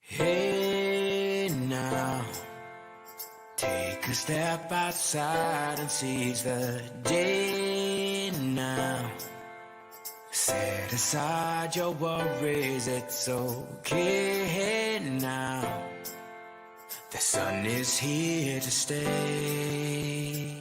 Hey now, take a step outside and seize the day now. Set aside your worries, it's okay now. The sun is here to stay.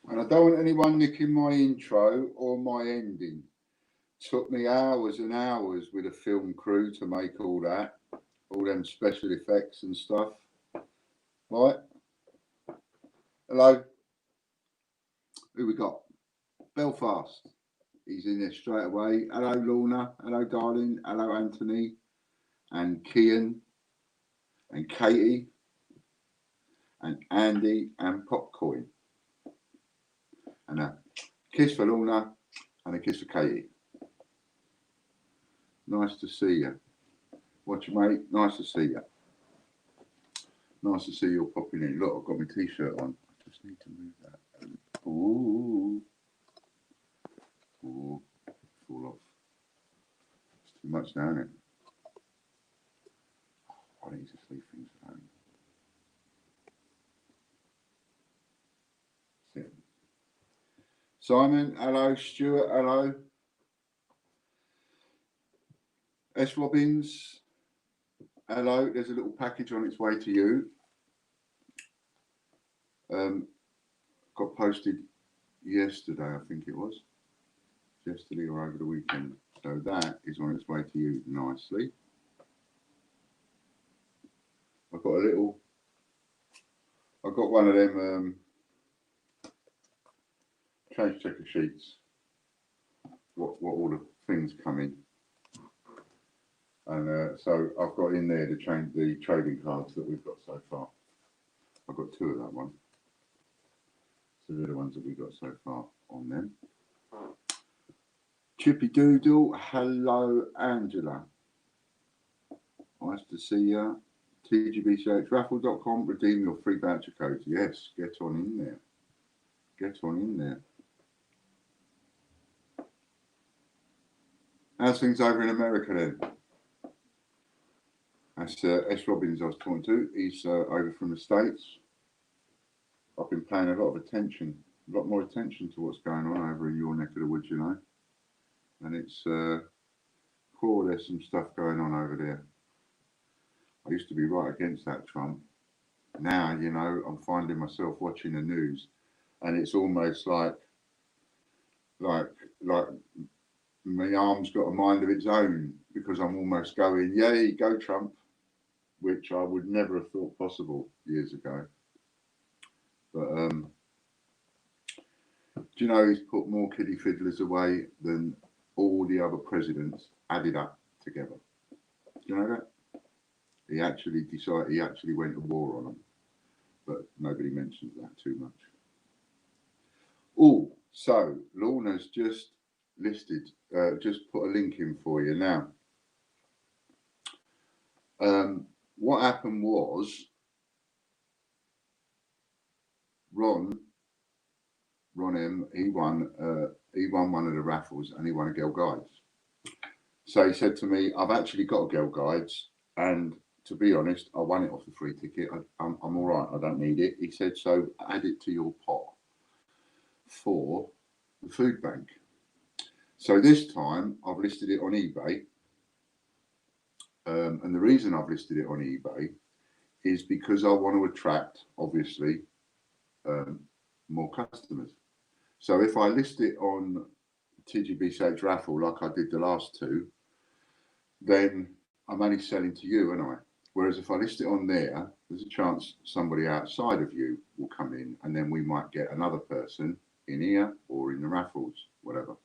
And I don't want anyone nicking my intro or my ending. Took me hours and hours with a film crew to make all that, all them special effects and stuff. Right? Hello? Who we got? Belfast. He's in there straight away. Hello, Lorna. Hello, darling. Hello, Anthony. And Kian. And Katie. And Andy. And Popcoin. And a kiss for Lorna. And a kiss for Katie. Nice to see you. What you, mate? Nice to see you. Nice to see you all popping in. Look, I've got my t-shirt on. I just need to move that. Ooh. Ooh. Fall off. It's too much now, isn't it? I need to leave things alone. Sit. Simon, hello. Stuart, hello. S. Robbins, hello. There's a little package on its way to you. Got posted yesterday, I think it was. Yesterday or over the weekend. So that is on its way to you nicely. I've got one of them change checker sheets. What all the things come in. And so I've got in there the trading cards that we've got so far. I've got two of that one. So they're the ones that we've got so far on them. Chippy Doodle, hello Angela. Nice to see you. TGBCHraffle.com, redeem your free voucher code. Yes, get on in there. Get on in there. How's things over in America then? That's S. Robbins I was talking to. He's over from the States. I've been paying a lot more attention to what's going on over in your neck of the woods, you know. And it's cool, there's some stuff going on over there. I used to be right against that Trump. Now, you know, I'm finding myself watching the news and it's almost like my arm's got a mind of its own because I'm almost going, yay, go Trump, which I would never have thought possible years ago. But do you know he's put more kiddie fiddlers away than all the other presidents added up together? Do you know that? He actually went to war on them. but nobody mentions that too much. Oh, so Lorna's just listed, just put a link in for you now. What happened was Ron M, he won one of the raffles and he won a Girl Guides. So he said to me, I've actually got a Girl Guides, and to be honest, I won it off the free ticket. I'm all right, I don't need it. He said, so add it to your pot for the food bank. So this time I've listed it on eBay. And the reason I've listed it on eBay is because I want to attract, obviously, more customers. So if I list it on TGBCH raffle like I did the last two, then I'm only selling to you, aren't I? Whereas if I list it on there, there's a chance somebody outside of you will come in, and then we might get another person in here or in the raffles, whatever.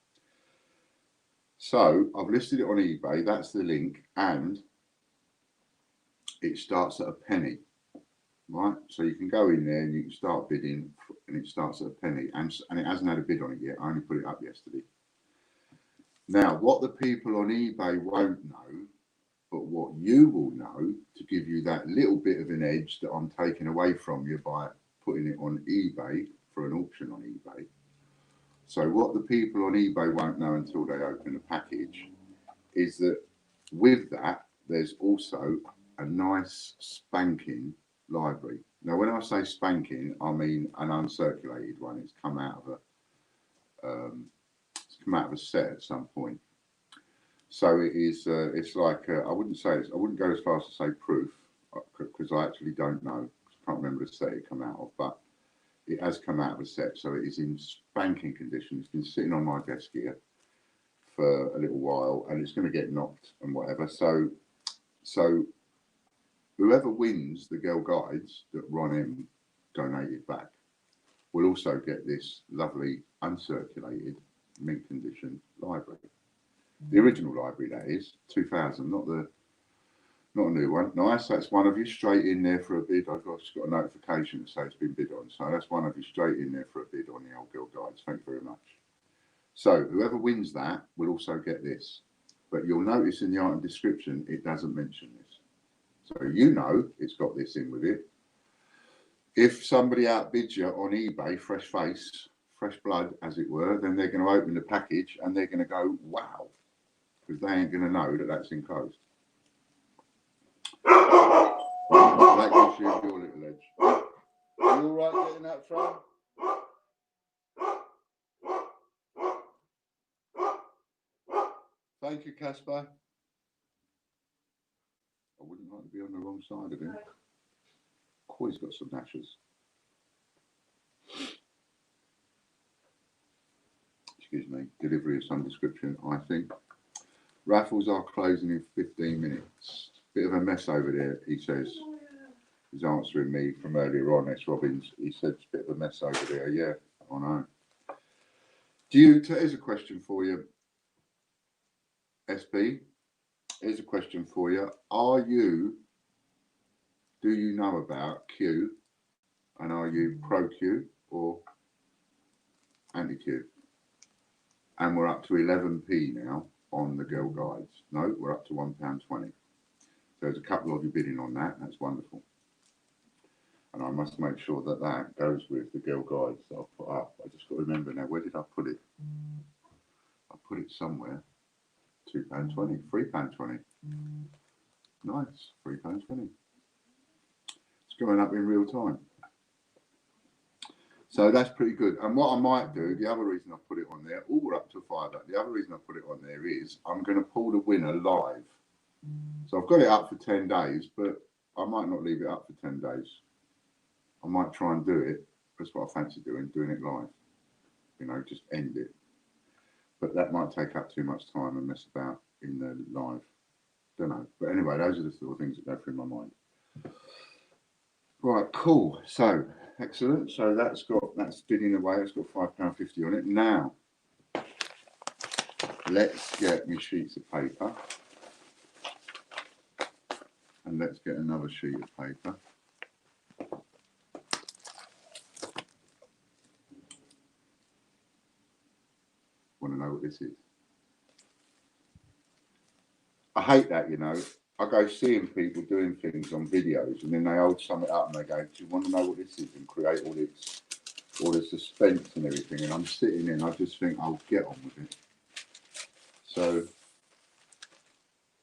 So I've listed it on eBay, that's the link, and it starts at a penny, right? So you can go in there and you can start bidding, and it starts at a penny, and it hasn't had a bid on it yet. I only put it up yesterday. Now, what the people on eBay won't know, but what you will know, to give you that little bit of an edge that I'm taking away from you by putting it on eBay for an auction on eBay. So what the people on eBay won't know until they open the package is that with that, there's also a nice spanking library. Now, when I say spanking, I mean an uncirculated one. It's come out of a set at some point. So it is. It's like I wouldn't go as far as to say proof, because I actually don't know. I can't remember the set it come out of, but it has come out of a set. So it is in spanking condition. It's been sitting on my desk here for a little while, and it's going to get knocked and whatever. So whoever wins the Girl Guides that Ron M donated back will also get this lovely uncirculated mint condition library. The original library, that is, 2000, not a new one. Nice, that's one of you straight in there for a bid. I've just got a notification to say it's been bid on. So that's one of you straight in there for a bid on the old Girl Guides. Thank you very much. So whoever wins that will also get this. But you'll notice in the item description, it doesn't mention this. So you know it's got this in with it. If somebody outbids you on eBay, fresh face, fresh blood, as it were, then they're going to open the package and they're going to go, wow, because they ain't going to know that that's enclosed. That gives you your little edge. You all right getting that thrown? Thank you, Casper. I wouldn't like to be on the wrong side of him. Oh, he's got some gnashers. Excuse me. Delivery of some description, I think. Raffles are closing in 15 minutes. Bit of a mess over there, he says. He's answering me from earlier on, S. Robbins. He said it's a bit of a mess over there. Yeah, I know. Here's a question for you, SB. Here's a question for you. Do you know about Q? And are you pro Q or anti Q? And we're up to 11p now on the Girl Guides. No, we're up to £1.20. There's a couple of you bidding on that. That's wonderful. And I must make sure that that goes with the Girl Guides that I've put up. I just got to remember now, where did I put it? I put it somewhere. £2.20, £3.20. Nice, £3.20. It's going up in real time. So that's pretty good. And what I might do, the other reason I put it on there, we're up to £5. The other reason I put it on there is I'm going to pull the winner live. So I've got it up for 10 days, but I might not leave it up for 10 days. I might try and do it. That's what I fancy doing it live. You know, just end it. But that might take up too much time and mess about in the live. Don't know. But anyway, those are the sort of things that go through my mind. Right, cool. So, excellent. So that's bidding away. It's got £5.50 on it. Now, let's get my sheets of paper. And let's get another sheet of paper. what this is. I hate that, you know. I go seeing people doing things on videos and then they hold something up and they go, do you want to know what this is? And create all the suspense and everything. And I'm sitting in, I just think, I'll get on with it. So,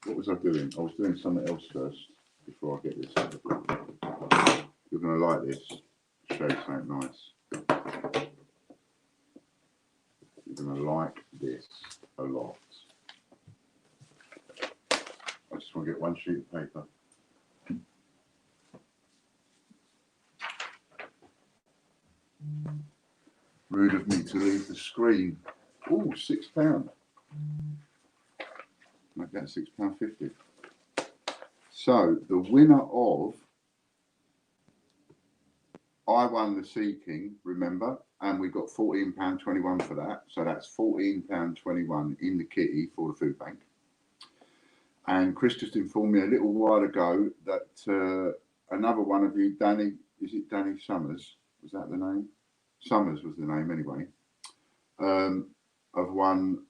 what was I doing? I was doing something else first before I get this out. You're going to like this. Show you something nice. You're going to like this a lot. I just want to get one sheet of paper. Rude of me to leave the screen. Oh, £6. Make that £6.50. So the winner of I Won the Sea King, remember, and we got £14.21 for that. So that's £14.21 in the kitty for the food bank. And Chris just informed me a little while ago that another one of you, Danny, is it Danny Summers? Was that the name? Summers was the name anyway. Of one.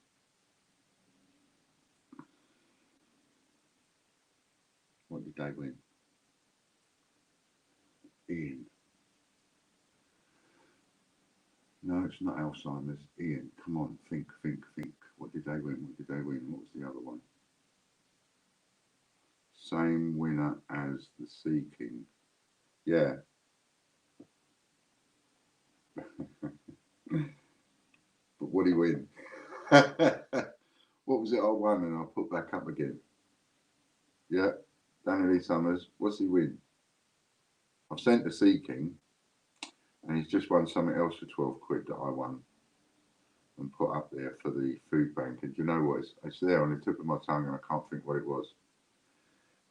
What did they win? Ian. No, it's not Alzheimer's. Ian, come on, think. What did they win? What was the other one? Same winner as the Sea King. Yeah. But what did he win? What was it I won and I'll put back up again? Yeah, Danny Lee Summers. What's he win? I've sent the Sea King and he's just won something else for 12 quid that I won and put up there for the food bank. And do you know what? It's there on the tip of my tongue and I can't think what it was.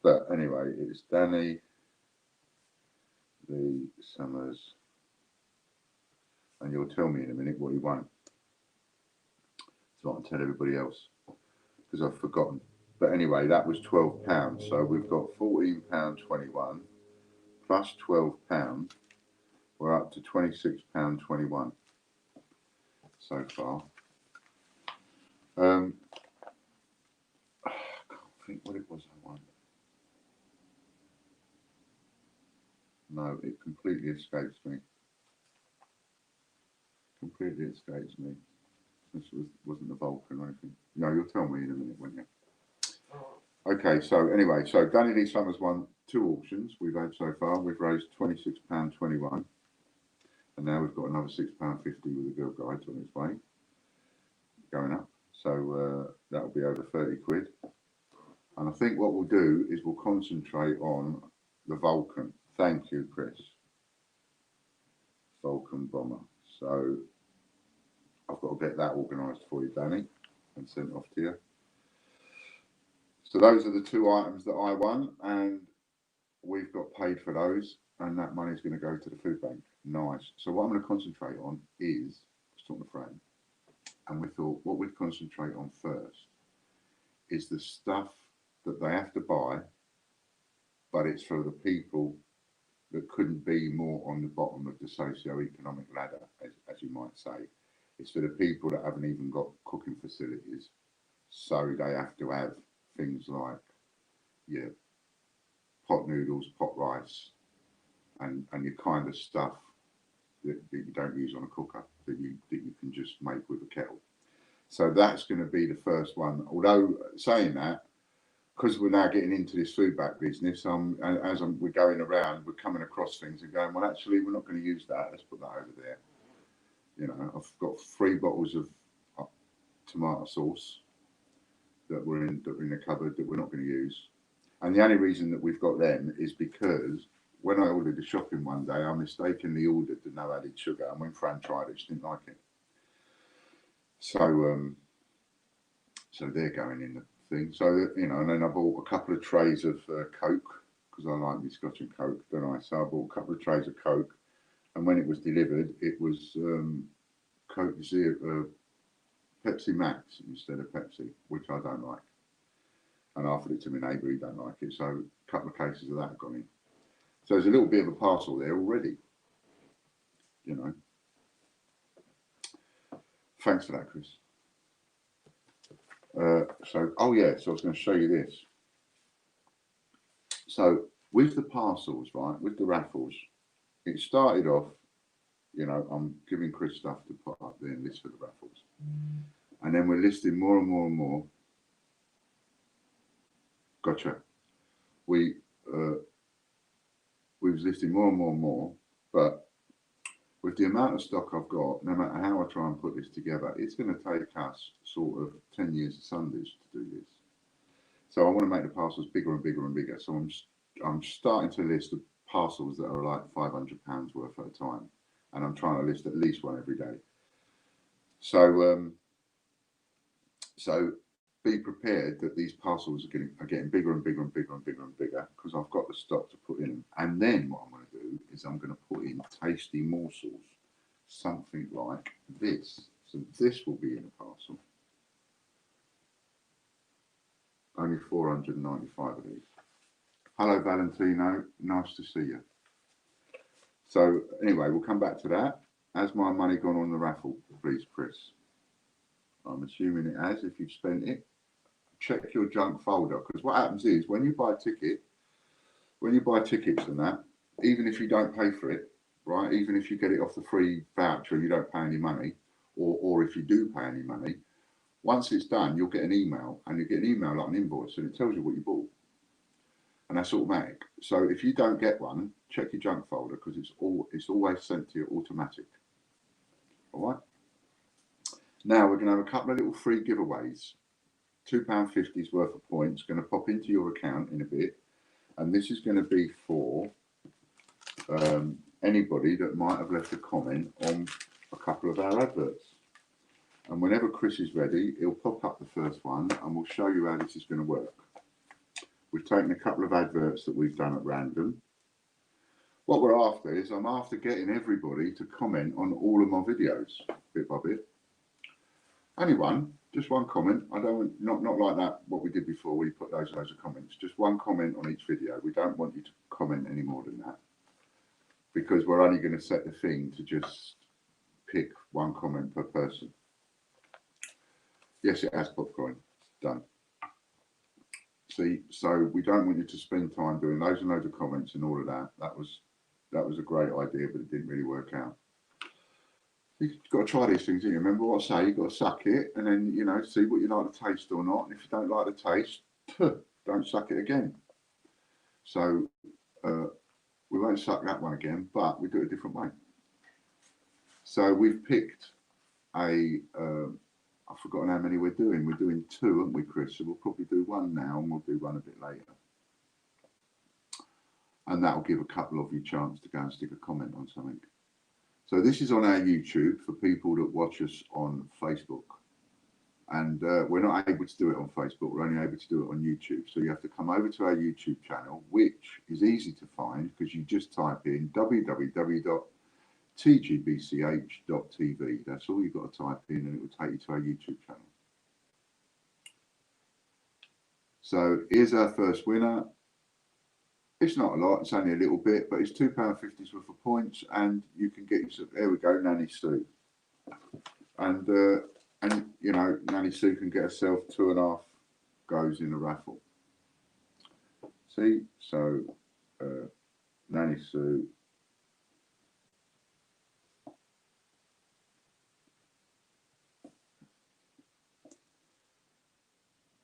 But anyway, it's Danny Lee Summers. And you'll tell me in a minute what he won. So I can tell everybody else because I've forgotten. But anyway, that was £12. So we've got £14.21 plus £12. We're up to £26.21 so far. I can't think what it was I won. No, it completely escapes me. Completely escapes me. This wasn't the Vulcan or anything. No, you'll tell me in a minute, won't you? Okay, so anyway, so Danny Lee Summers won 2 auctions we've had so far. We've raised £26.21. And now we've got another £6.50 with the Girl Guides on its way. Going up. So that'll be over 30 quid. And I think what we'll do is we'll concentrate on the Vulcan. Thank you, Chris. Vulcan bomber. So I've got to get that organised for you, Danny, and sent off to you. So those are the 2 items that I won, and we've got paid for those, and that money is going to go to the food bank. Nice. So what I'm going to concentrate on is, I was talking to Fran, and we thought what we'd concentrate on first is the stuff that they have to buy, but it's for the people that couldn't be more on the bottom of the socio-economic ladder, as you might say. It's for the people that haven't even got cooking facilities, so they have to have things like pot noodles, pot rice, and your kind of stuff that you don't use on a cooker, that you can just make with a kettle. So that's going to be the first one. Although saying that, because we're now getting into this food back business, we're going around, we're coming across things and going, well, actually, we're not going to use that. Let's put that over there. You know, I've got 3 bottles of tomato sauce that were in the cupboard that we're not going to use. And the only reason that we've got them is because when I ordered the shopping one day, I mistakenly ordered the no added sugar, and when Fran tried it, she didn't like it. So, so they're going in the thing. So, you know, and then I bought a couple of trays of Coke, because I like my Scotch and Coke, don't I? So I bought a couple of trays of Coke, and when it was delivered, it was Coke Zero, Pepsi Max instead of Pepsi, which I don't like. And I offered it to my neighbour, he don't like it. So a couple of cases of that have gone in. So there's a little bit of a parcel there already, you know. Thanks for that, Chris. Oh yeah, so I was going to show you this. So with the parcels, right, with the raffles, it started off, you know, I'm giving Chris stuff to put up there and list for the raffles. And then we're listing more and more and more. Gotcha. We was listing more and more and more, but with the amount of stock I've got, no matter how I try and put this together, it's going to take us sort of 10 years of Sundays to do this. So I want to make the parcels bigger and bigger and bigger. So I'm starting to list the parcels that are like £500 worth at a time, and I'm trying to list at least one every day. So so be prepared that these parcels are getting bigger and bigger and bigger and bigger and bigger because I've got the stock to put in them. And then what I'm going to do is I'm going to put in tasty morsels, something like this. So this will be in a parcel. Only 495 of these. Hello, Valentino. Nice to see you. So anyway, we'll come back to that. Has my money gone on the raffle, please, Chris? I'm assuming it has. If you've spent it, check your junk folder, because what happens is when you buy a ticket, when you buy tickets and that, even if you don't pay for it, right? Even if you get it off the free voucher and you don't pay any money, or if you do pay any money, once it's done, you'll get an email, and you get an email like an invoice, and it tells you what you bought, and that's automatic. So if you don't get one, check your junk folder because it's always sent to you automatic. All right. Now we're going to have a couple of little free giveaways. £2.50's worth of points going to pop into your account in a bit, and this is going to be for anybody that might have left a comment on a couple of our adverts. And whenever Chris is ready, he'll pop up the first one and we'll show you how this is going to work. We've taken a couple of adverts that we've done at random. What we're after is I'm after getting everybody to comment on all of my videos bit by bit. Only one, just one comment. I don't want, not like that what we did before. We put loads of comments. Just one comment on each video. We don't want you to comment any more than that because we're only going to set the thing to just pick one comment per person. Yes, it has popcorn. Done. See, so we don't want you to spend time doing loads and loads of comments and all of that. That was a great idea, but it didn't really work out. You've got to try these things, you remember what I say, you've got to suck it and then, you know, see what you like the taste or not. And if you don't like the taste, don't suck it again. So we won't suck that one again, but we do it a different way. So we've picked I've forgotten how many we're doing. We're doing 2, aren't we, Chris? So we'll probably do one now and we'll do one a bit later. And that'll give a couple of you a chance to go and stick a comment on something. So this is on our YouTube for people that watch us on Facebook. And we're not able to do it on Facebook. We're only able to do it on YouTube. So you have to come over to our YouTube channel, which is easy to find because you just type in www.tgbch.tv. That's all you've got to type in and it will take you to our YouTube channel. So here's our first winner. It's not a lot, it's only a little bit, but it's £2.50's worth of points, and you can get yourself, there we go, Nanny Sue. And you know, Nanny Sue can get herself 2.5 goes in a raffle. See, so Nanny Sue.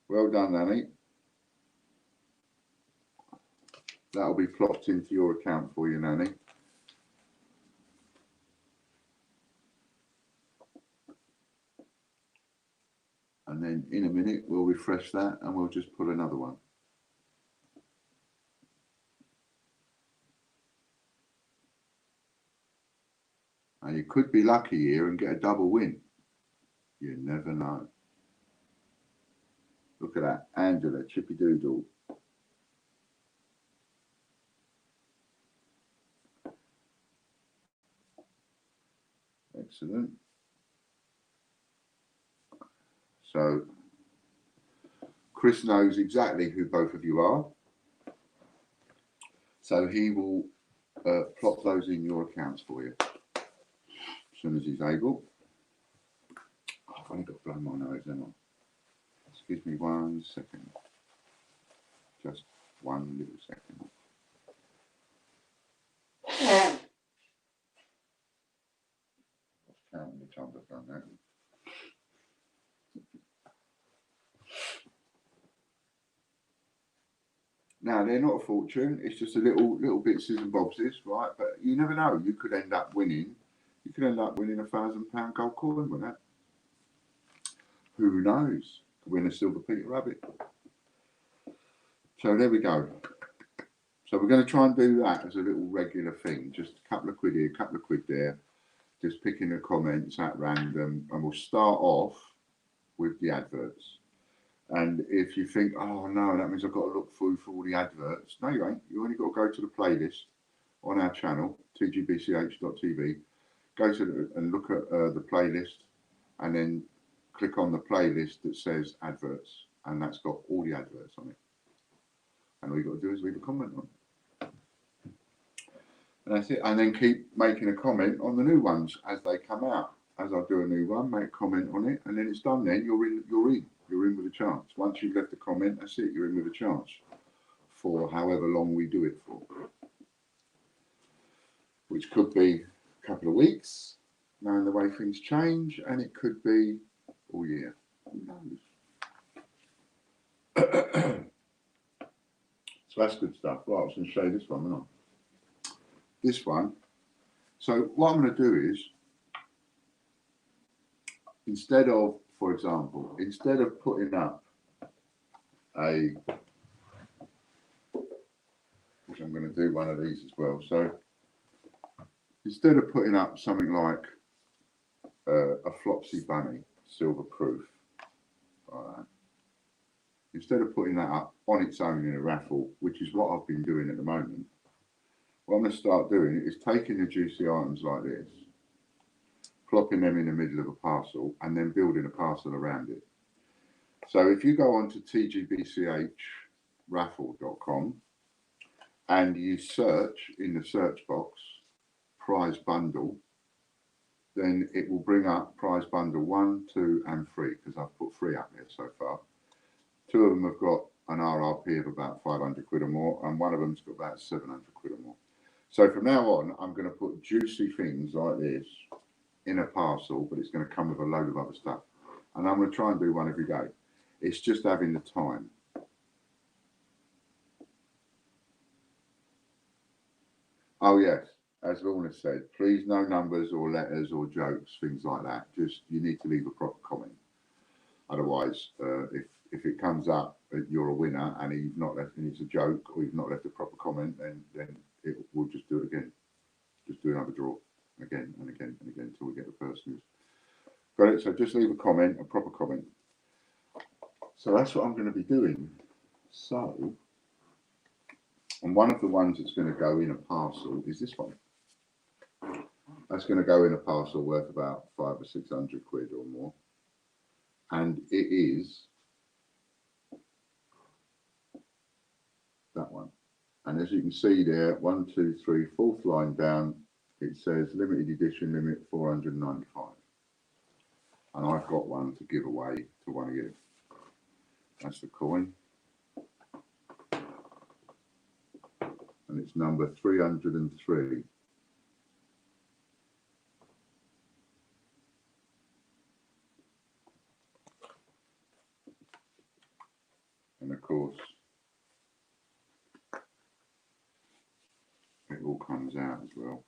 Well done, Nanny. That'll be plopped into your account for you, Nanny. And then in a minute, we'll refresh that and we'll just put another one. And you could be lucky here and get a double win. You never know. Look at that, Angela, Chippy Doodle. Excellent. So Chris knows exactly who both of you are. So he will plot those in your accounts for you as soon as he's able. Oh, I've only got to blow my nose, haven't I? Excuse me 1 second. Just 1 little second. Counting the time I've done that. Now they're not a fortune. It's just a little bits and bobses, right? But you never know. You could end up winning. You could end up winning £1,000 gold coin with that. Who knows? Win a silver Peter Rabbit. So there we go. So we're going to try and do that as a little regular thing. Just a couple of quid here, a couple of quid there. Just picking the comments at random, and we'll start off with the adverts. And if you think, oh no, that means I've got to look through for all the adverts. No, you ain't. You only got to go to the playlist on our channel, tgbch.tv. Go to and look at the playlist, and then click on the playlist that says adverts, and that's got all the adverts on it. And all you got to do is leave a comment on it. And that's it. And then keep making a comment on the new ones as they come out. As I do a new one, make a comment on it, and then it's done. Then you're in. You're in with a chance. Once you've left a comment, that's it. You're in with a chance for however long we do it for, which could be a couple of weeks, knowing the way things change, and it could be all year. Who knows? So that's good stuff. Right, I was going to show you this one, wasn't I? This one. So what I'm going to do is, instead of, for example, instead of putting up which I'm going to do one of these as well. So instead of putting up something like a Flopsy Bunny silver proof, like that, instead of putting that up on its own in a raffle, which is what I've been doing at the moment, what I'm going to start doing is taking the juicy items like this, plopping them in the middle of a parcel, and then building a parcel around it. So if you go on to tgbchraffle.com and you search in the search box prize bundle, then it will bring up prize bundle 1, 2 and 3, because I've put 3 up there so far. 2 of them have got an RRP of about 500 quid or more, and one of them's got about 700 quid or more. So from now on, I'm going to put juicy things like this in a parcel, but it's going to come with a load of other stuff. And I'm going to try and do one every day. It's just having the time. Oh yes, as Lorna said, please no numbers or letters or jokes, things like that. Just, you need to leave a proper comment. Otherwise, if it comes up that you're a winner and you've not left, and it's a joke, or you've not left a proper comment, then it will just do it again. Just do another draw again and again and again until we get the person who's got it. So just leave a comment, a proper comment. So that's what I'm going to be doing. So, and one of the ones that's going to go in a parcel is this one. That's going to go in a parcel worth about 500 or 600 quid or more. And it is that one. And as you can see there, 1, 2, 3, fourth line down, it says limited edition, limit 495. And I've got one to give away to one of you. That's the coin. And it's number 303. And of course, it all comes out as well.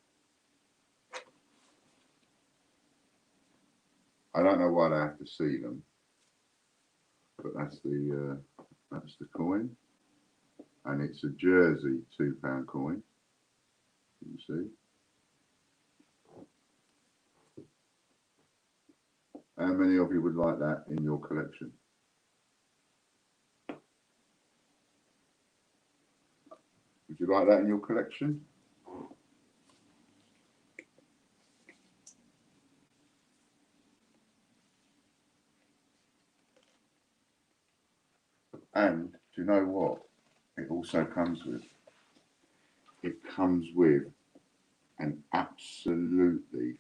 I don't know why they have to see them, but that's the coin, and it's a Jersey £2 coin. You see. How many of you would like that in your collection? Would you like that in your collection? And do you know what it also comes with? It comes with an absolutely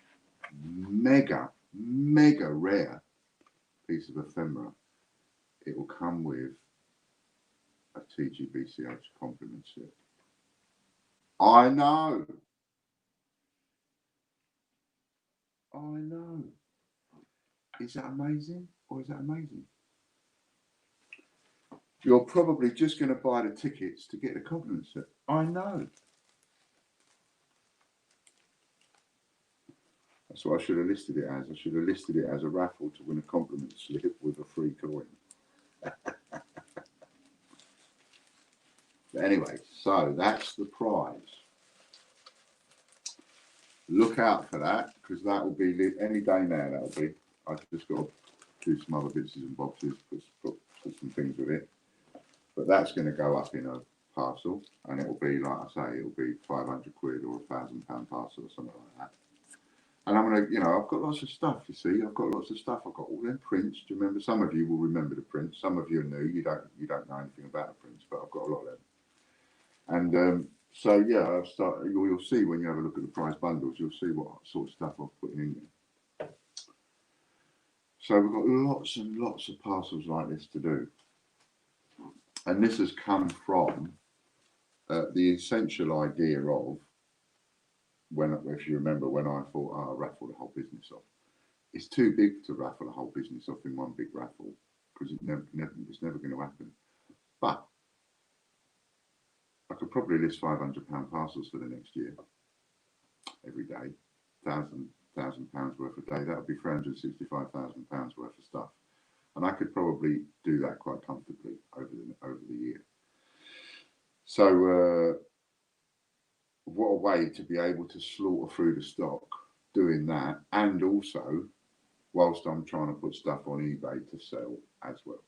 mega rare piece of ephemera. it will come with a TGBCH compliment set. I know. I know. Is that amazing? Or is that amazing? You're probably just going to buy the tickets to get the compliment set. I know. That's what I should have listed it as. I should have listed it as a raffle to win a compliment slip with a free coin. But anyway, so that's the prize. Look out for that, because that will be any day now. That'll be. I've just got to do some other bits and bobs, put some things with it. But that's going to go up in a parcel, and it will be, like I say, it'll be 500 quid or £1,000 parcel or something like that. And I'm going to, I've got lots of stuff, you see. I've got lots of stuff. I've got all them prints. Do you remember? Some of you will remember the prints. Some of you are new. You don't know anything about the prints, but I've got a lot of them. And so, yeah, you'll see when you have a look at the prize bundles, you'll see what sort of stuff I've put in there. So we've got lots and lots of parcels like this to do. And this has come from the essential idea of, if you remember, when I thought, I'll raffle the whole business off. It's too big to raffle the whole business off in one big raffle, because it's never going to happen. But I could probably list £500 parcels for the next year, every day, £1,000 worth a day. That would be £365,000 worth of stuff, and I could probably do that quite comfortably over the year. So, what a way to be able to slaughter through the stock doing that, and also whilst I'm trying to put stuff on eBay to sell as well.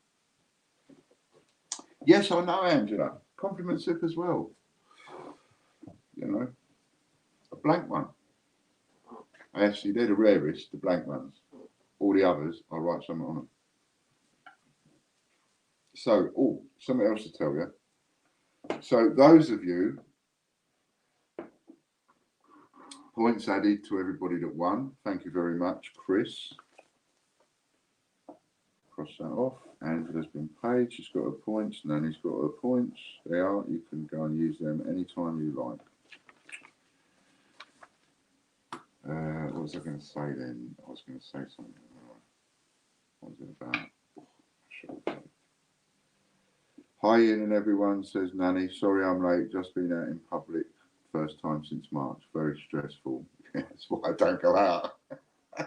Yes, I know, Angela. Compliment slip as well. A blank one. Actually, they're the rarest, the blank ones. All the others, I write something on them. So, something else to tell you. So, those of you, points added to everybody that won. Thank you very much, Chris. Cross that off. Angela's been paid. She's got her points. Nanny's got her points. They are. You can go and use them anytime you like. What was I going to say then? I was going to say something. What was it about? Hi, Ian and everyone, says Nanny. Sorry I'm late. Just been out in public. First time since March. Very stressful. That's why I don't go out. I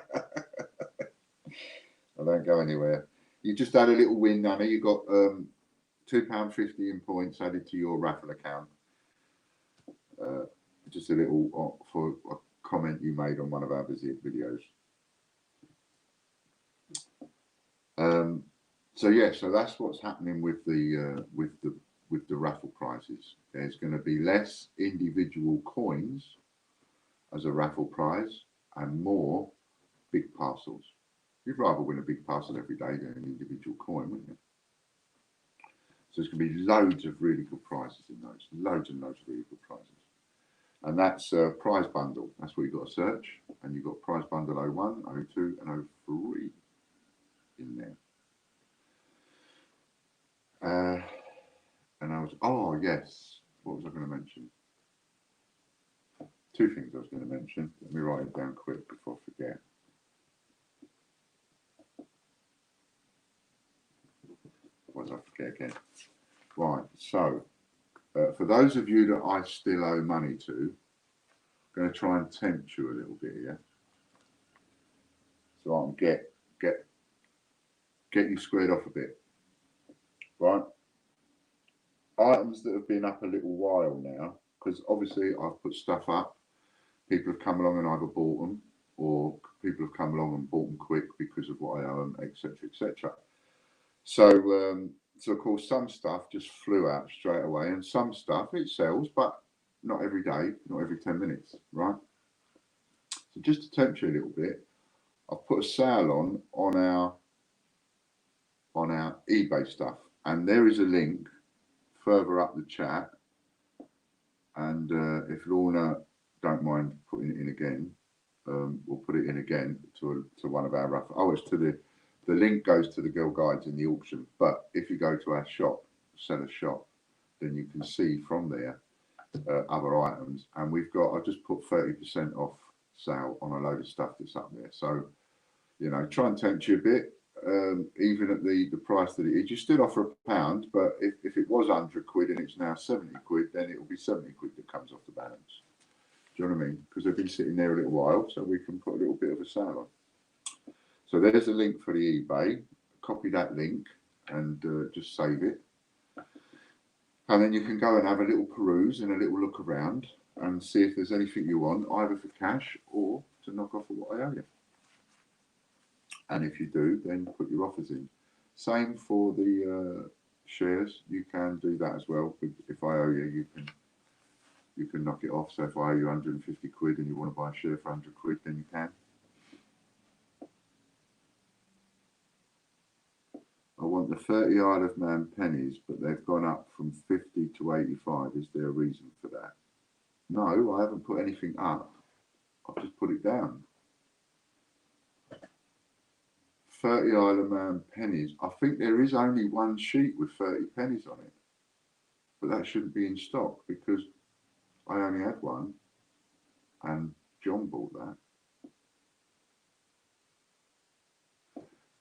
don't go anywhere. You just had a little win, Nanny. You got £2.50 in points added to your raffle account. Just a little for a comment you made on one of our videos. So that's what's happening with the raffle prizes. There's going to be less individual coins as a raffle prize and more big parcels. You'd rather win a big parcel every day than an individual coin, wouldn't you? So there's going to be loads of really good prizes in those. Loads and loads of really good prizes. And that's a prize bundle. That's what you've got to search. And you've got prize bundle 01, 02 and 03 in there. And I was, yes. What was I going to mention? Two things I was going to mention. Let me write it down quick before I forget. What did I forget again? Right, so for those of you that I still owe money to, I'm going to try and tempt you a little bit here. So I can get you squared off a bit. Right? Items that have been up a little while now, because obviously I've put stuff up. People have come along and either bought them, or people have come along and bought them quick because of what I owe them, etc., etc. So, of course, some stuff just flew out straight away, and some stuff it sells, but not every day, not every 10 minutes, right? So just to tempt you a little bit, I've put a sale on our eBay stuff, and there is a link further up the chat. And if Lorna don't mind putting it in again, we'll put it in again to one of our raffle. Oh, it's to The link goes to the Girl Guides in the auction, but if you go to our shop, seller shop, then you can see from there other items. And we've got, I just put 30% off sale on a load of stuff that's up there. So, you know, try and tempt you a bit, even at the price that it is. You still offer £1, but if it was 100 quid and it's now 70 quid, then it will be 70 quid that comes off the balance. Do you know what I mean? Because they've been sitting there a little while, so we can put a little bit of a sale on. So there's a link for the eBay. Copy that link and just save it. And then you can go and have a little peruse and a little look around and see if there's anything you want, either for cash or to knock off of what I owe you. And if you do, then put your offers in. Same for the shares. You can do that as well. If I owe you, you can knock it off. So if I owe you 150 quid and you want to buy a share for 100 quid, then you can. I want the 30 Isle of Man pennies, but they've gone up from 50 to 85. Is there a reason for that? No, I haven't put anything up. I've just put it down. 30 Isle of Man pennies. I think there is only one sheet with 30 pennies on it. But that shouldn't be in stock because I only had one and John bought that.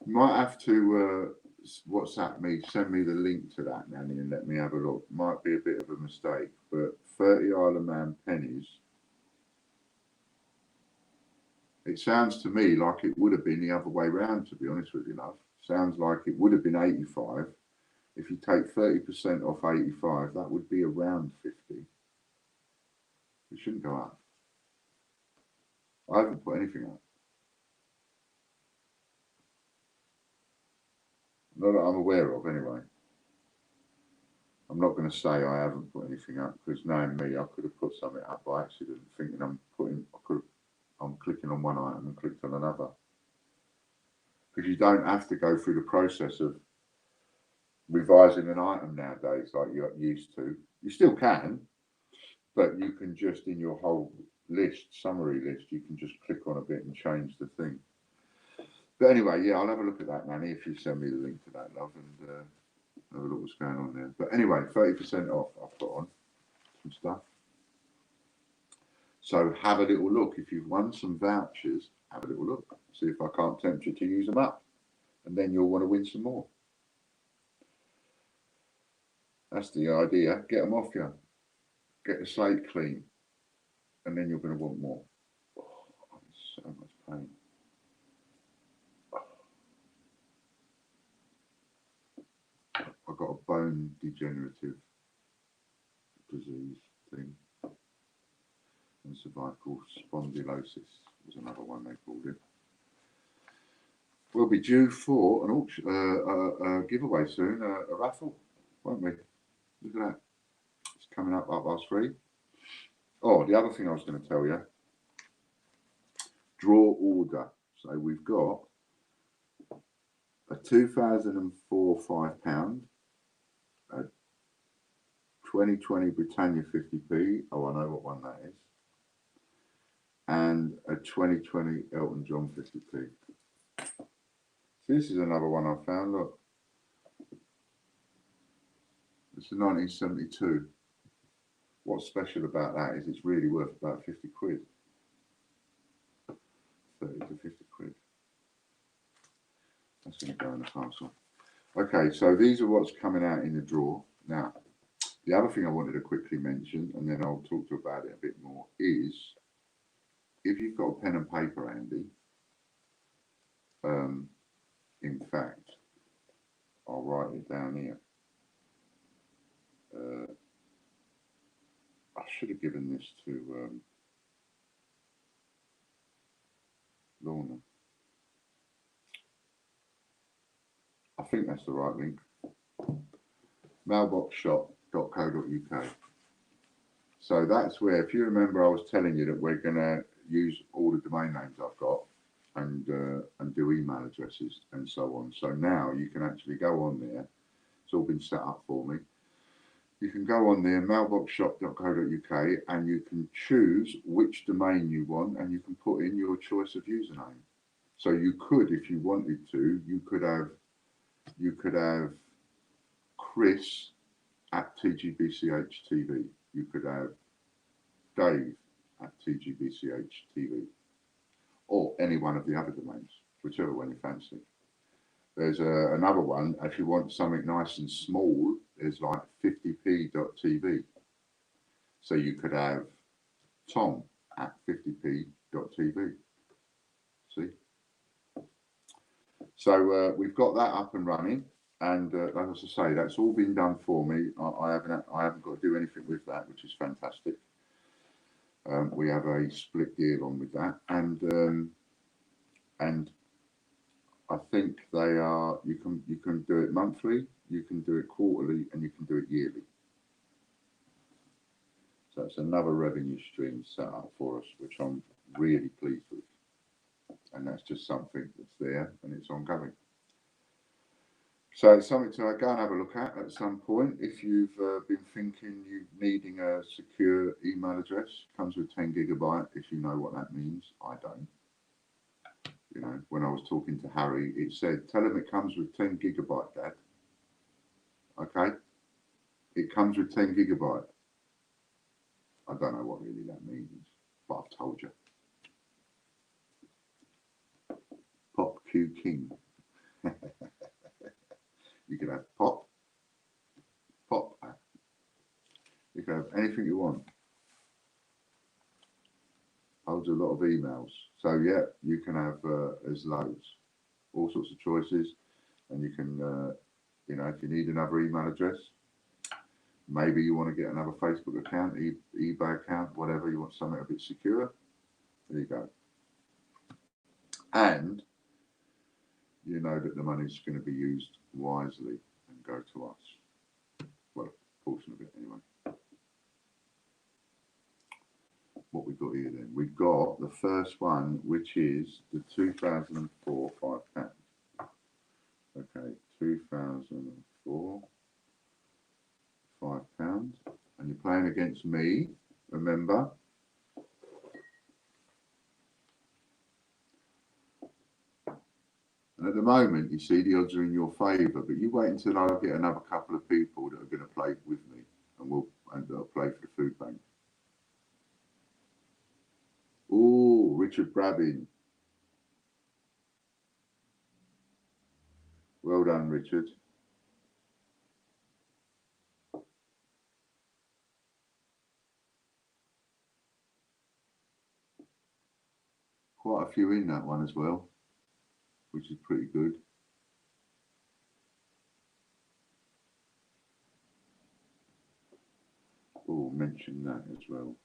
You might have to WhatsApp me, send me the link to that, Nanny, and let me have a look. Might be a bit of a mistake, but 30 Isle of Man pennies. It sounds to me like it would have been the other way round, to be honest with you, love. Sounds like it would have been 85. If you take 30% off 85, that would be around 50. It shouldn't go up. I haven't put anything up. Not that I'm aware of, anyway. I'm not going to say I haven't put anything up because knowing me, I could have put something up by accident, thinking I'm clicking on one item and clicked on another. Because you don't have to go through the process of revising an item nowadays like you used to. You still can, but you can just, in your whole list, summary list, you can just click on a bit and change the thing. But anyway, yeah, I'll have a look at that, Nanny, if you send me the link to that, love, and have a look what's going on there. But anyway, 30% off I've put on some stuff. So have a little look. If you've won some vouchers, have a little look. See if I can't tempt you to use them up. And then you'll want to win some more. That's the idea. Get them off you. Get the slate clean. And then you're going to want more. Oh, I'm in so much pain. I've got a bone degenerative disease thing. And cervical spondylosis was another one they called it. We'll be due for an auction, a giveaway soon, a raffle, won't we? Look at that. It's coming up 3:30. Oh, the other thing I was going to tell you, draw order. So we've got a 2004 £5, a 2020 Britannia 50p. Oh, I know what one that is. And a 2020 Elton John 50p. So this is another one I found. Look, it's a 1972. What's special about that is it's really worth about 50 quid. 30 to 50 quid. That's going to go in the parcel. Okay, so these are what's coming out in the drawer. Now, the other thing I wanted to quickly mention, and then I'll talk to you about it a bit more, is if you've got a pen and paper handy, in fact, I'll write it down here. I should have given this to Lorna. I think that's the right link. Mailboxshop.co.uk. So that's where, if you remember, I was telling you that we're going to use all the domain names I've got and do email addresses and so on. So now you can actually go on there. It's all been set up for me. You can go on there, mailboxshop.co.uk, and you can choose which domain you want, and you can put in your choice of username. So you could, if you wanted to, you could have Chris at TGBCH TV. You could have Dave at TGBCH TV, or any one of the other domains, whichever one you fancy. There's another one, if you want something nice and small, there's like 50p.tv. So you could have Tom at 50p.tv. See? So we've got that up and running. And as I say, that's all been done for me. I haven't got to do anything with that, which is fantastic. We have a split deal on with that, and I think they are. You can do it monthly, you can do it quarterly, and you can do it yearly. So it's another revenue stream set up for us, which I'm really pleased with. And that's just something that's there and it's ongoing. So it's something to go and have a look at some point. If you've been thinking you needing a secure email address, comes with 10 gigabyte. If you know what that means, I don't. You know, when I was talking to Harry, it said, tell him it comes with 10 gigabyte, Dad. Okay? It comes with 10 gigabyte. I don't know what really that means, but I've told you. Pop Q King. You can have pop. You can have anything you want. Holds a lot of emails. So yeah, you can have, there's loads, all sorts of choices. And you can, you know, if you need another email address, maybe you want to get another Facebook account, eBay account, whatever, you want something a bit secure, there you go. And you know that the money's going to be used wisely and go to us. Well, a portion of it anyway. What we got here then? We've got the first one, which is the 2004 £5. Okay, 2004 £5. And you're playing against me, remember? And at the moment, you see the odds are in your favour, but you wait until I get another couple of people that are going to play with me, and they'll play for the food bank. Oh, Richard Brabbin. Well done, Richard. Quite a few in that one as well, which is pretty good. Oh, mention that as well.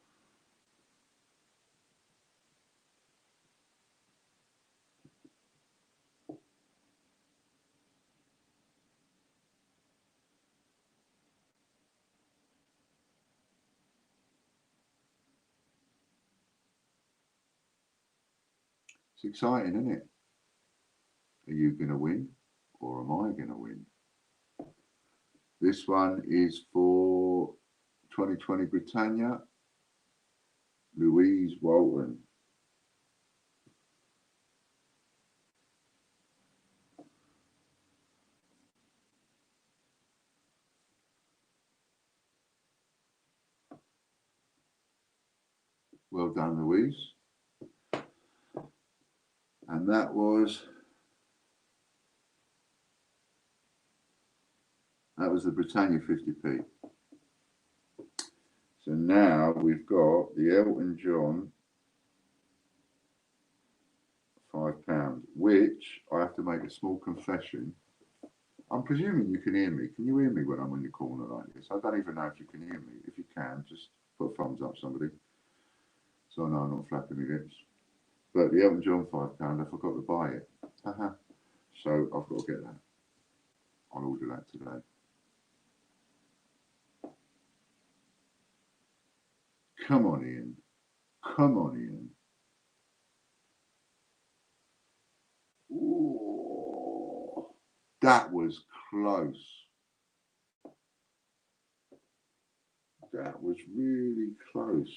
It's exciting, isn't it? Are you going to win or am I going to win? This one is for 2020 Britannia, Louise Walton. Well done, Louise. And that was the Britannia 50p. So now we've got the Elton John £5, which I have to make a small confession. I'm presuming you can hear me. Can you hear me when I'm in the corner like this? I don't even know if you can hear me. If you can, just put a thumbs up, somebody. So I know I'm not flapping my lips. But the Elton John £5, I forgot to buy it. So I've got to get that. I'll order that today. Come on, Ian. Come on, Ian. Ooh, that was close. That was really close.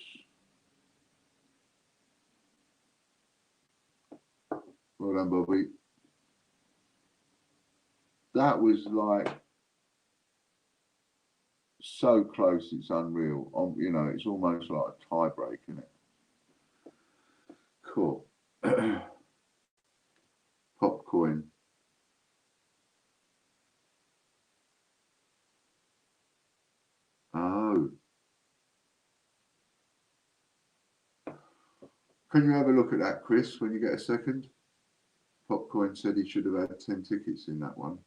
Well and Bobby. That was like so close, it's unreal. You know, it's almost like a tie break, isn't it? Cool. Popcoin. Oh. Can you have a look at that, Chris, when you get a second? Popcoin said he should have had 10 tickets in that one.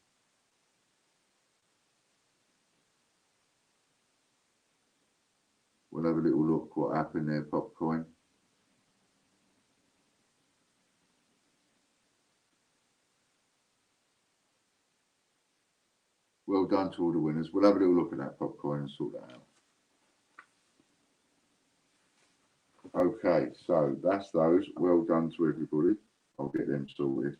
We'll have a little look what happened there, Popcoin. Well done to all the winners. We'll have a little look at that, Popcoin, and sort that out. Okay, so that's those. Well done to everybody. I'll get them sorted.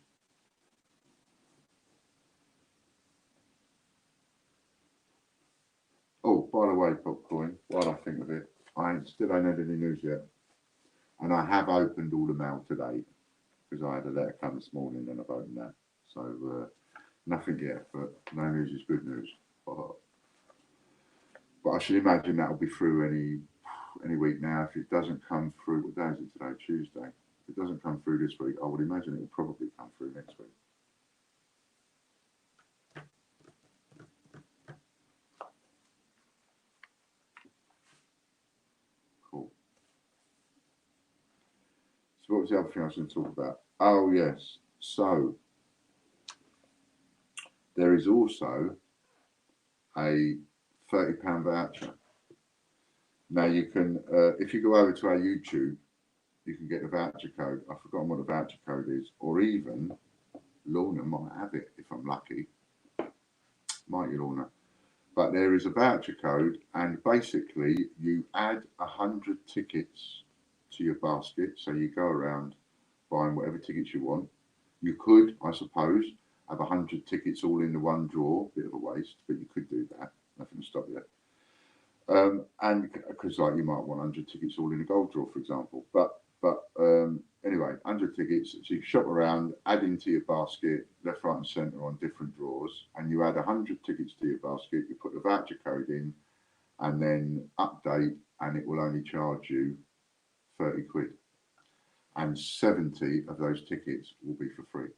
Oh, by the way, Popcoin, while I think of it, I still ain't had any news yet. And I have opened all the mail today because I had a letter come this morning and I've opened that. So nothing yet, but no news is good news. But I should imagine that'll be through any week now. If it doesn't come through, what day is it today? Tuesday. If it doesn't come through this week, I would imagine it will probably come through next week. Cool. So what was the other thing I was going to talk about? Oh yes. So there is also a £30 voucher. Now you can, if you go over to our YouTube, you can get the voucher code. I've forgotten what the voucher code is, or even Lorna might have it if I'm lucky. Might you, Lorna? But there is a voucher code, and basically you add 100 tickets to your basket. So you go around buying whatever tickets you want. You could, I suppose, have 100 tickets all in the one drawer. Bit of a waste, but you could do that. Nothing to stop you. And because like you might want 100 tickets all in a gold draw, for example. But anyway, 100 tickets. So you shop around, add into your basket, left, right, and centre on different drawers, and you add 100 tickets to your basket. You put the voucher code in, and then update, and it will only charge you 30 quid. And 70 of those tickets will be for free.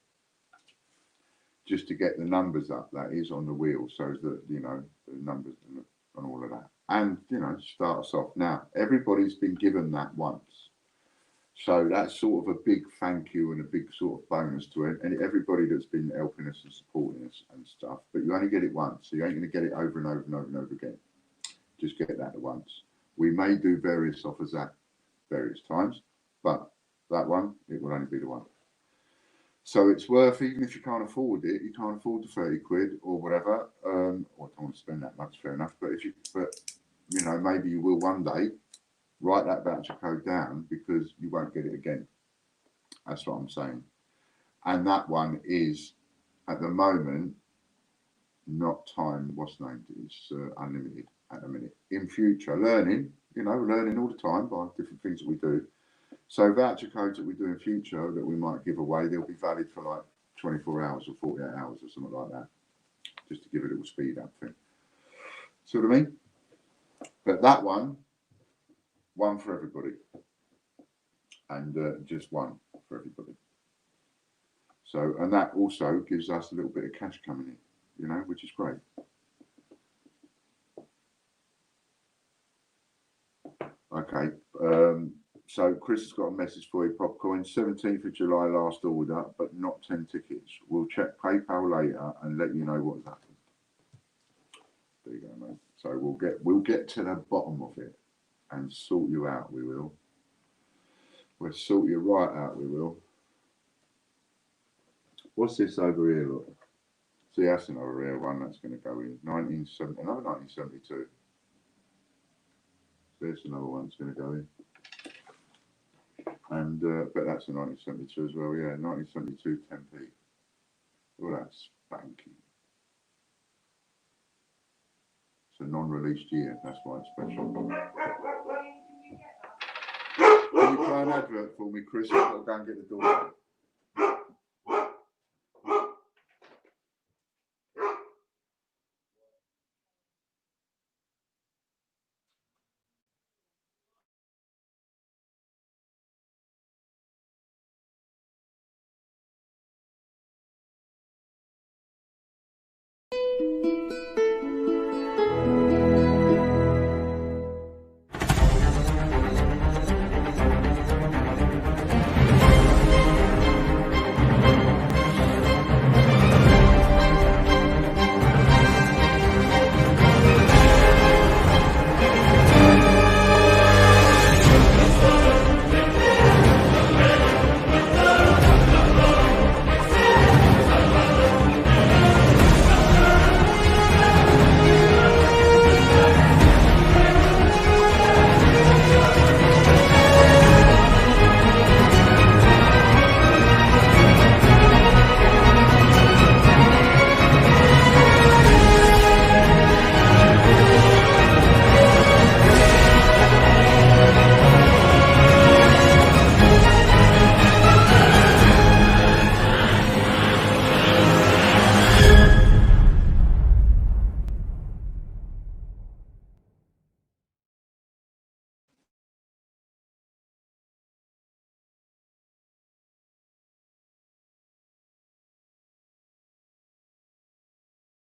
Just to get the numbers up, that is, on the wheel, so that you know the numbers and all of that. And, you know, start us off. Now, everybody's been given that once. So that's sort of a big thank you and a big sort of bonus to it. And everybody that's been helping us and supporting us and stuff. But you only get it once. So you ain't going to get it over and over and over and over again. Just get that at once. We may do various offers at various times. But that one, it will only be the one. So it's worth, even if you can't afford it, you can't afford the 30 quid or whatever. Or don't want to spend that much, fair enough. But you know, maybe you will one day. Write that voucher code down because you won't get it again. That's what I'm saying. And that one is, at the moment, not time, what's named? It's unlimited at the minute. In future, learning all the time by different things that we do. So voucher codes that we do in future that we might give away, they'll be valid for like 24 hours or 48 hours or something like that. Just to give it a little speed up thing. See what I mean? But that one for everybody. And just one for everybody. So, and that also gives us a little bit of cash coming in, you know, which is great. Okay. So Chris has got a message for you, Popcorn. 17th of July last order, but not 10 tickets. We'll check PayPal later and let you know what's happened. There you go, mate. So we'll get to the bottom of it and sort you out. We will. We'll sort you right out. We will. What's this over here? Look. See, that's another rare one that's going to go in 1970. Another 1972. There's another one that's going to go in. And but that's a 1972 as well, yeah, 1972 10p. Oh, that's spanky. It's a non-released year, that's why it's special. Can you play an advert for me, Chris? I've got to go and get the door.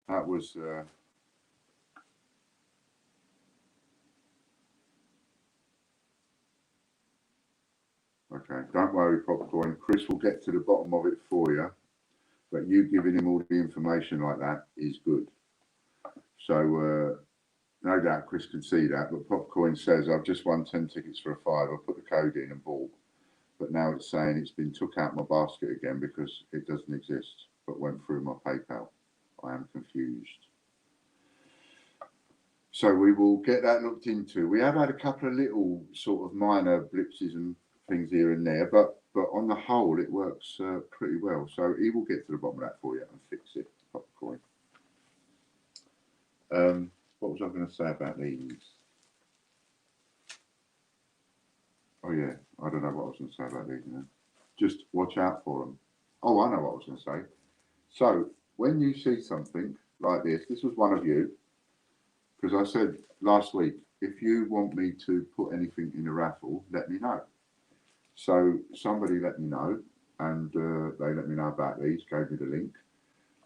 That was okay. Don't worry, Popcorn. Chris will get to the bottom of it for you. But you giving him all the information like that is good. So no doubt Chris can see that. But Popcorn says, I've just won 10 tickets for a five. I put the code in and bought. But now it's saying it's been took out my basket again because it doesn't exist, but went through my PayPal. I am confused. So we will get that looked into. We have had a couple of little sort of minor blipses and things here and there, but on the whole, it works pretty well. So he will get to the bottom of that for you and fix it. Popcorn. What was I going to say about these? Oh yeah, I don't know what I was going to say about these. You know? Just watch out for them. Oh, I know what I was going to say. So when you see something like this was one of you, because I said last week, if you want me to put anything in a raffle, let me know. So somebody let me know, and they let me know about these, gave me the link.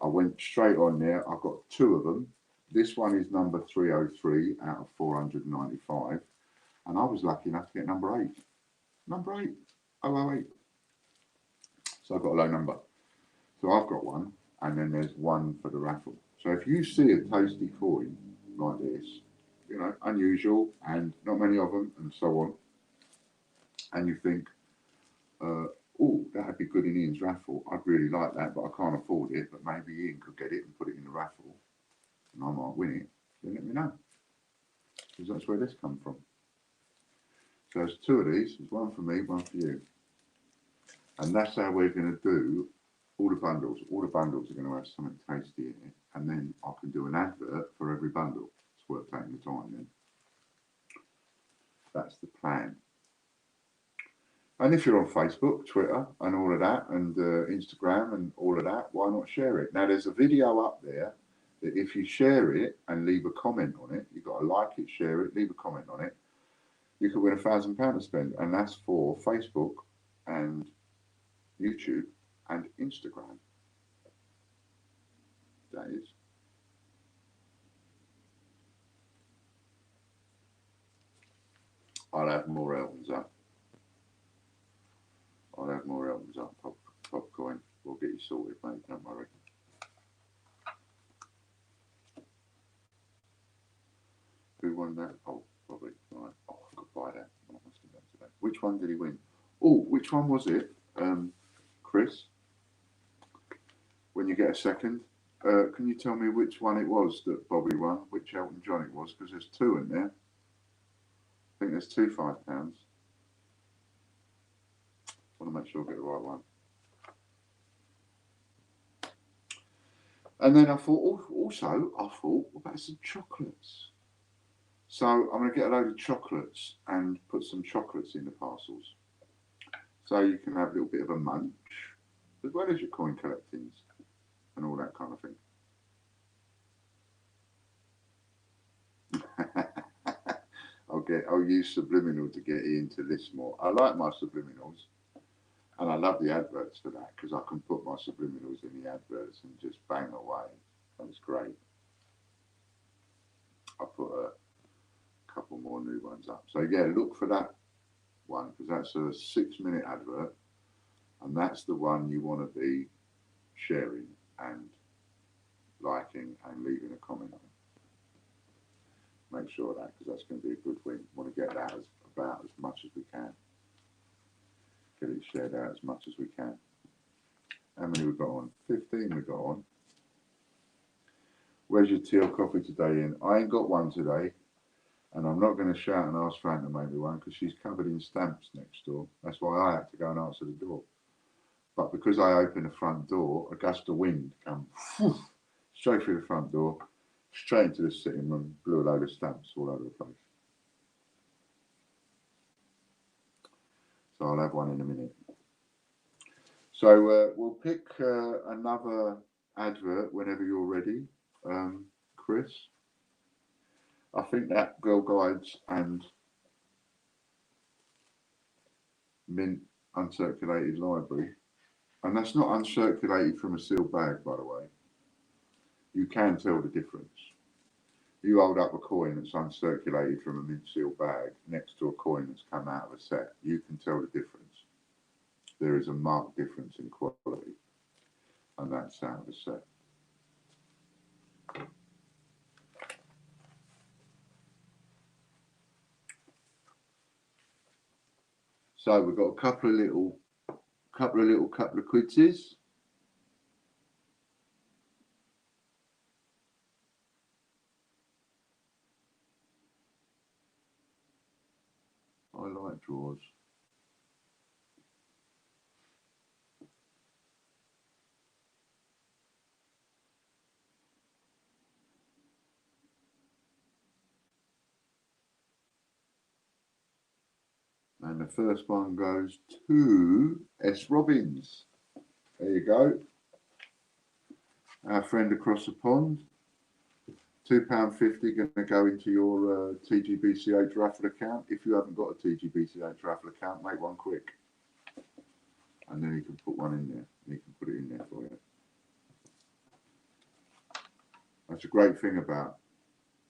I went straight on there. I've got two of them. This one is number 303 out of 495, and I was lucky enough to get number 8. Number 8, 008. So I've got a low number. So I've got one, and then there's one for the raffle. So if you see a tasty coin like this, you know, unusual and not many of them and so on, and you think, oh, that'd be good in Ian's raffle, I'd really like that, but I can't afford it, but maybe Ian could get it and put it in the raffle, and I might win it, then let me know, because that's where this comes from. So there's two of these, there's one for me, one for you. And that's how we're going to do all the bundles. All the bundles are going to have something tasty in it, and then I can do an advert for every bundle. It's worth taking the time then. That's the plan. And if you're on Facebook, Twitter, and all of that, and Instagram and all of that, why not share it? Now, there's a video up there that if you share it and leave a comment on it, you've got to like it, share it, leave a comment on it, you could win £1,000 to spend. And that's for Facebook and YouTube and Instagram. That is. I'll have more Eltons up. I'll have more Eltons up. Popcorn. We'll get you sorted, mate. Don't worry. Who won that? Oh, probably. Right. Oh, I could buy that. I must have done today. Which one did he win? Oh, which one was it? Chris? When you get a second, can you tell me which one it was that Bobby won? Which Elton John it was? Because there's two in there. I think there's two £5. I want to make sure I get the right one. And then I thought, what about some chocolates? So I'm going to get a load of chocolates and put some chocolates in the parcels. So you can have a little bit of a munch, as well as your coin collectings and all that kind of thing. I'll use subliminal to get into this more. I like my subliminals, and I love the adverts for that because I can put my subliminals in the adverts and just bang away. That was great. I put a couple more new ones up. So yeah, look for that one because that's a 6-minute advert, and that's the one you want to be sharing and liking and leaving a comment on. Make sure of that because that's going to be a good win. Want to get that about as much as we can. Get it shared out as much as we can. How many we got on? 15 we got on. Where's your tea or coffee today, Ian? I ain't got one today, and I'm not going to shout and ask Fran to make me one because she's covered in stamps next door. That's why I had to go and answer the door. But because I opened the front door, a gust of wind came straight through the front door, straight into the sitting room, blew a load of stamps all over the place. So I'll have one in a minute. So we'll pick another advert whenever you're ready, Chris. I think that Girl Guides and Mint Uncirculated Library, and that's not uncirculated from a sealed bag, by the way. You can tell the difference. You hold up a coin that's uncirculated from a mint seal bag next to a coin that's come out of a set. You can tell the difference. There is a marked difference in quality, and that's out of a set. So we've got a couple of little quizzes. I like draws. And the first one goes to S. Robbins. There you go. Our friend across the pond. £2.50 going to go into your TGBCH raffle account. If you haven't got a TGBCH raffle account, make one quick. And then you can put one in there. You can put it in there for you. That's a great thing about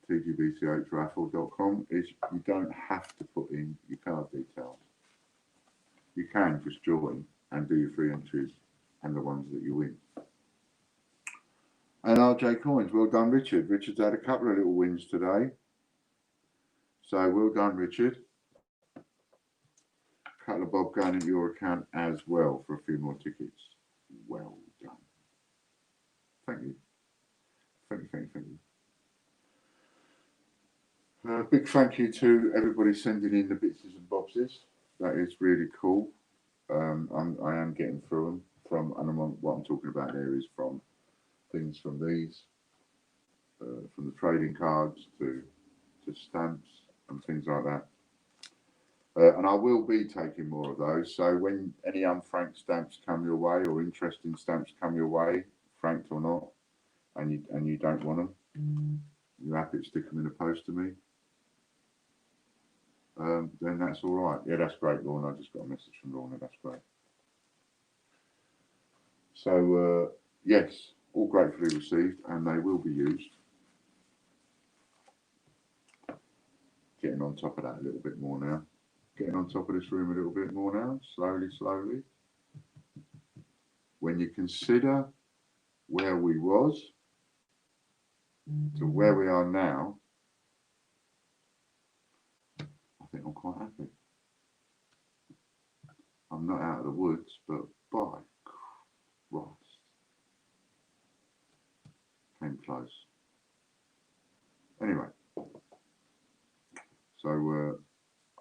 TGBCHraffle.com is you don't have to put in your card details. You can just join and do your free entries and the ones that you win. And RJ Coins, well done, Richard. Richard's had a couple of little wins today. So well done, Richard. A couple of bob going into your account as well for a few more tickets. Well done. Thank you. Thank you. Big thank you to everybody sending in the bitses and bobses. That is really cool. I am getting through them what I'm talking about there is from things from these, from the trading cards to stamps and things like that. And I will be taking more of those. So when any unfranked stamps come your way or interesting stamps come your way, franked or not, and you don't want them, you're happy to stick them in the post to me, then that's all right. Yeah, that's great, Lorna. I just got a message from Lorna. That's great. So, yes, all gratefully received, and they will be used. Getting on top of that a little bit more now. Getting on top of this room a little bit more now, slowly. When you consider where we was to where we are now, I think I'm quite happy. I'm not out of the woods, but by Christ, came close. Anyway, so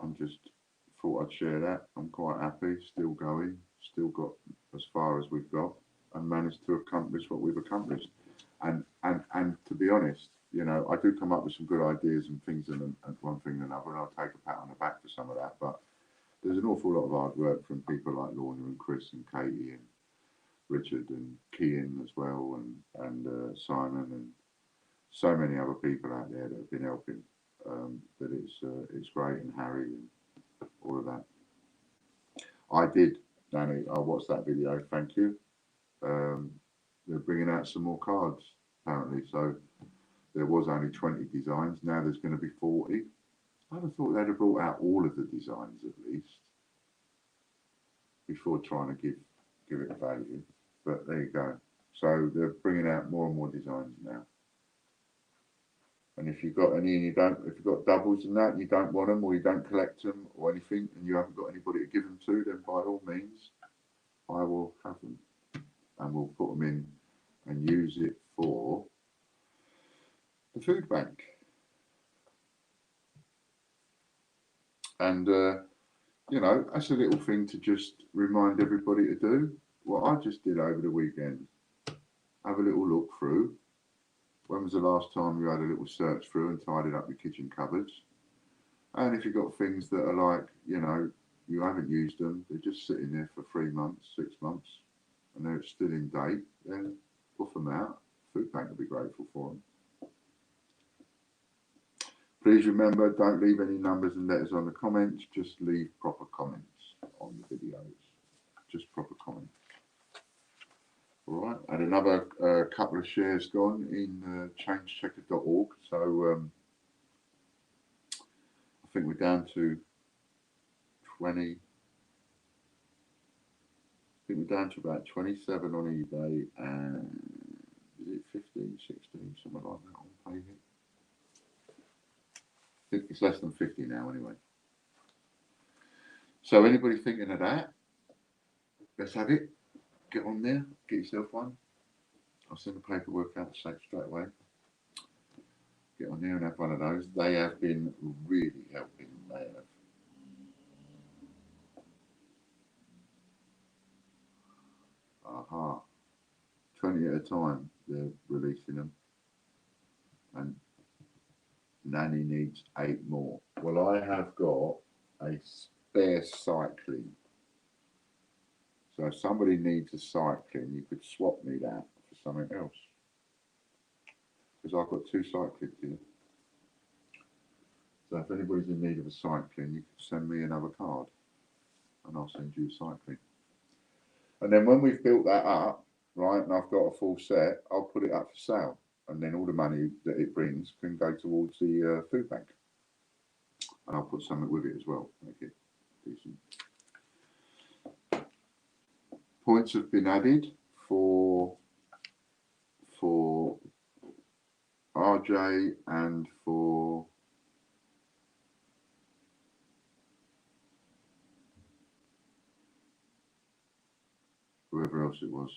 I'm just thought I'd share that. I'm quite happy, still going, still got as far as we've got, and managed to accomplish what we've accomplished. And to be honest, you know, I do come up with some good ideas and things and one thing and another, and I'll take a pat on the back for some of that. But there's an awful lot of hard work from people like Lorna and Chris and Katie and Richard and Kean as well, and Simon and so many other people out there that have been helping. That it's great, and Harry and all of that. I did, Danny. I watched that video. Thank you. They're bringing out some more cards apparently. So there was only 20 designs. Now there's going to be 40. I'd have thought they'd have brought out all of the designs at least before trying to give it value. But there you go. So they're bringing out more and more designs now. And if you've got any and if you've got doubles and that, and you don't want them or you don't collect them or anything, and you haven't got anybody to give them to, then by all means, I will have them, and we'll put them in and use it for the food bank. And you know, that's a little thing to just remind everybody to do. What I just did over the weekend, have a little look through. When was the last time you had a little search through and tidied up your kitchen cupboards? And if you've got things that are like, you know, you haven't used them, they're just sitting there for 3 months, 6 months, and they're still in date, then puff them out. Food bank will be grateful for them. Please remember, don't leave any numbers and letters on the comments, just leave proper comments on the videos. Just proper comments. All right, and another couple of shares gone in changechecker.org. So I think we're down to 20. I think we're down to about 27 on eBay and is it 15, 16, something like that on Payhit. I think it's less than 50 now anyway. So anybody thinking of that, let's have it. Get on there, get yourself one. I'll send the paperwork out straight away. Get on there and have one of those. They have been really helping. They have. Aha. 20 at a time, they're releasing them. And Nanny needs 8 more. Well, I have got a spare cycling. So if somebody needs a cycling, you could swap me that for something else. Because I've got 2 cyclings here. So if anybody's in need of a cycling, you could send me another card and I'll send you a cycling. And then when we've built that up, right, and I've got a full set, I'll put it up for sale. And then all the money that it brings can go towards the food bank. And I'll put something with it as well, make it decent. Points have been added for RJ and for whoever else it was.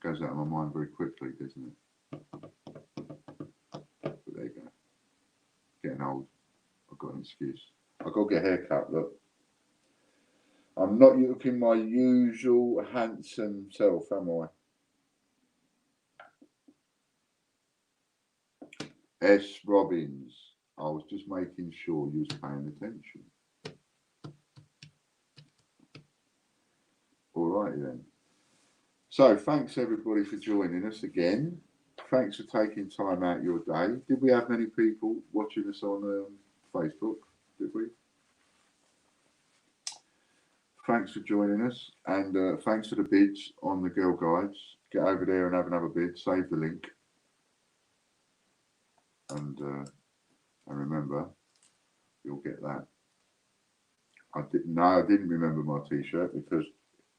Goes out of my mind very quickly, doesn't it? But there you go. Getting old. I've got an excuse. I've got to get a haircut, look. I'm not looking my usual handsome self, am I? S. Robbins. I was just making sure you was paying attention. All right then. So thanks everybody for joining us again. Thanks for taking time out your day. Did we have many people watching us on Facebook? Did we? Thanks for joining us, and thanks for the bids on the Girl Guides. Get over there and have another bid. Save the link, and remember, you'll get that. I didn't remember my T-shirt because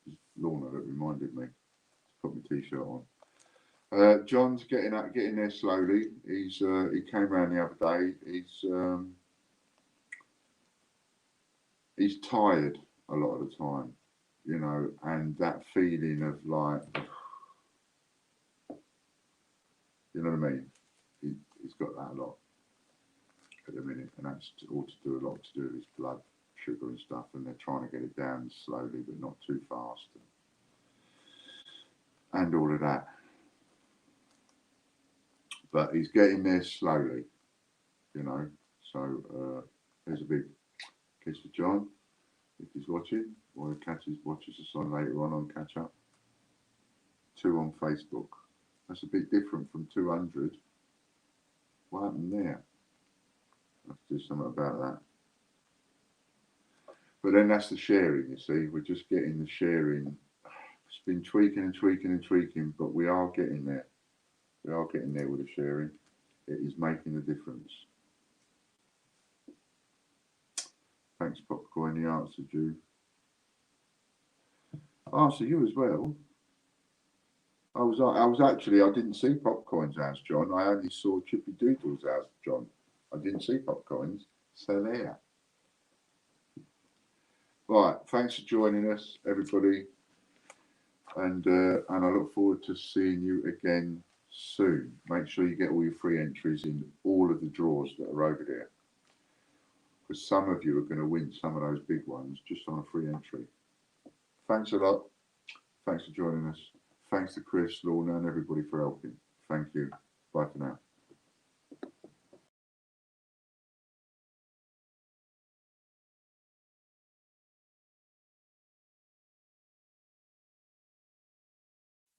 it's Lorna that reminded me to put my T-shirt on. John's getting there slowly. He came round the other day. He's tired a lot of the time, you know, and that feeling of like, you know what I mean? He's got that a lot at the minute, and that's all to do with his blood sugar and stuff, and they're trying to get it down slowly but not too fast, and all of that. But he's getting there slowly, you know. So there's a big kiss for John if he's watching, or watches us on later on Catch Up. 2 on Facebook. That's a bit different from 200. What happened there? I have to do something about that. But then that's the sharing, you see. We're just getting the sharing. It's been tweaking and tweaking and tweaking, but we are getting there. We are getting there with the sharing. It is making a difference. Thanks, Popcorn. The answer, Drew. Answer you as well. I didn't see Popcorn's house, John. I only saw Chippy Doodle's house, John. I didn't see Popcorn's. So there. Right. Thanks for joining us, everybody. And I look forward to seeing you again soon. Make sure you get all your free entries in all of the drawers that are over there, because some of you are going to win some of those big ones just on a free entry. Thanks a lot. Thanks for joining us. Thanks to Chris, Lorna, and everybody for helping. Thank you. Bye for now.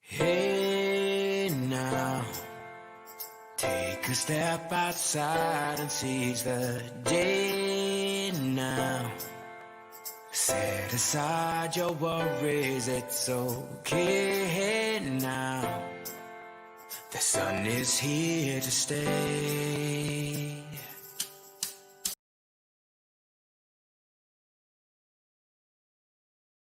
Hey now, take a step outside and seize the day now. Set aside your worries, it's okay now. The sun is here to stay.